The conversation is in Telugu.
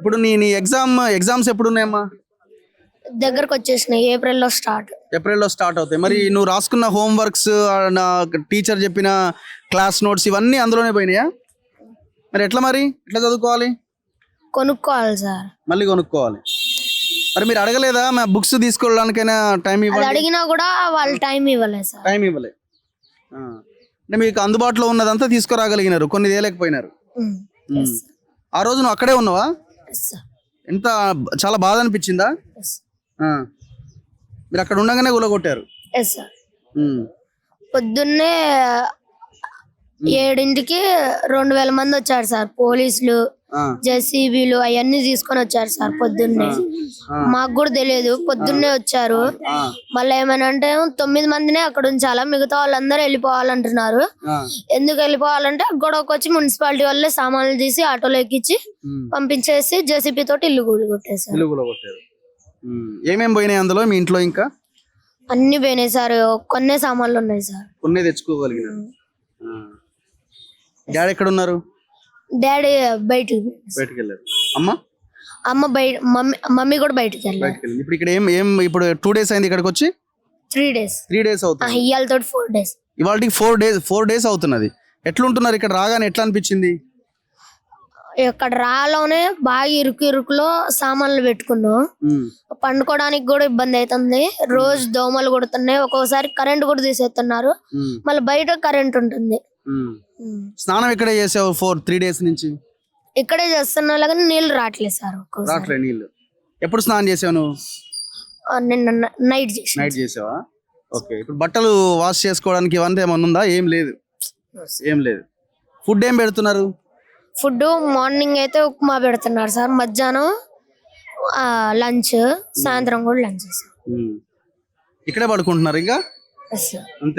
ఇప్పుడు నీ ఎగ్జామ్స్ ఎప్పుడు ఉన్నాయమ్మా? దగ్గరకు వచ్చేసినాయి. ఏప్రిల్లో స్టార్ట్ అవుతాయి. మరి నువ్వు రాసుకున్న హోంవర్క్స్, టీచర్ చెప్పిన క్లాస్ నోట్స్ ఇవన్నీ అందులోనే పోయినాయా? మరి ఎట్లా చదువుకోవాలి? కొనుక్కోవాలి సార్. మళ్ళీ కొనుక్కోవాలి. మరి మీరు అడగలేదా మా బుక్స్ తీసుకోవడానికైనా టైం ఇవ్వాలి? అడిగినా కూడా వాళ్ళు టైం ఇవ్వలేదు సార్. అంటే మీకు అందుబాటులో ఉన్నదంతా తీసుకురాగలిగినారు, కొన్ని తేలేకపోయినారు. ఆ రోజు నువ్వు అక్కడే ఉన్నావా? ఎంత చాలా బాధ అనిపించిందా? మీరు అక్కడ ఉండగానే గులగొట్టారు. పొద్దున్నే 7ంటికి 2000 మంది వచ్చారు సార్. పోలీసులు, జెసిబిలు అవన్నీ తీసుకొని వచ్చారు సార్ పొద్దున్నే. మాకు కూడా తెలియదు, పొద్దున్నే వచ్చారు. మళ్ళీ ఏమైనా అంటే 9 మందినే అక్కడ ఉంచాలా, మిగతా వాళ్ళందరూ వెళ్ళిపోవాలంటున్నారు. ఎందుకు వెళ్ళిపోవాలంటే గొడవకు వచ్చి మున్సిపాలిటీ వాళ్ళే సామాన్లు తీసి ఆటోలో ఎక్కించి పంపించేసి జెసిబి తోటి ఇల్లు కూలగొట్టేసారు. ఏమేమి పోయినాయి అందులో మీ ఇంట్లో? ఇంకా అన్ని పోయినాయి సార్. కొన్నే సామాన్లు ఉన్నాయి సార్. కొన్నే తెచ్చుకోగలిగిన. డాడీ ఎక్కడ ఉన్నారు? డాడీ బయటికి వెళ్ళారు. అమ్మ బయట, మమ్మీ కూడా బయటికి వెళ్ళారు. ఇప్పుడు ఇక్కడ ఇప్పుడు 2 days అయింది ఇక్కడికి వచ్చి? 3 days. 3 days అవుతుంది. ఇవాళతో 4 days. ఇవాళకి 4 days అవుతున్నది. ఎట్లుంటున్నారు ఇక్కడ? రాగానే ఎట్లా అనిపించింది? ఇక్కడ రాలోనే బాగా ఇరుకులో సామాన్లు పెట్టుకున్నాం. పండుకోవడానికి కూడా ఇబ్బంది అవుతుంది. రోజు దోమలు కొడుతున్నాయి. ఒక్కోసారి కరెంట్ కూడా తీసేస్తున్నారు. మళ్ళీ బయట కరెంట్ ఉంటుంది. స్నానం ఇక్కడే చేసావు 3 days నుంచి? ఇక్కడే చేస్తున్నా, కానీ నీళ్లు రావట్లేదు సార్. నీళ్లు ఎప్పుడు స్నానం చేసావు నువ్వు? నిన్న నైట్ చేసావా? ఓకే. ఇప్పుడు బట్టలు వాష్ చేసుకోవడానికి ఇవంతా ఏమన్నా ఉందా? ఏం లేదు. ఫుడ్ ఏం పెడుతున్నారు? ఫుడ్ మార్నింగ్ అయితే ఉప్మా పెడుతున్నారు సార్. మధ్యాహ్నం లంచ్, సాయంత్రం కూడా లంచ్. ఇక్కడే పడుకుంటున్నారు ఇంకా? అంతే.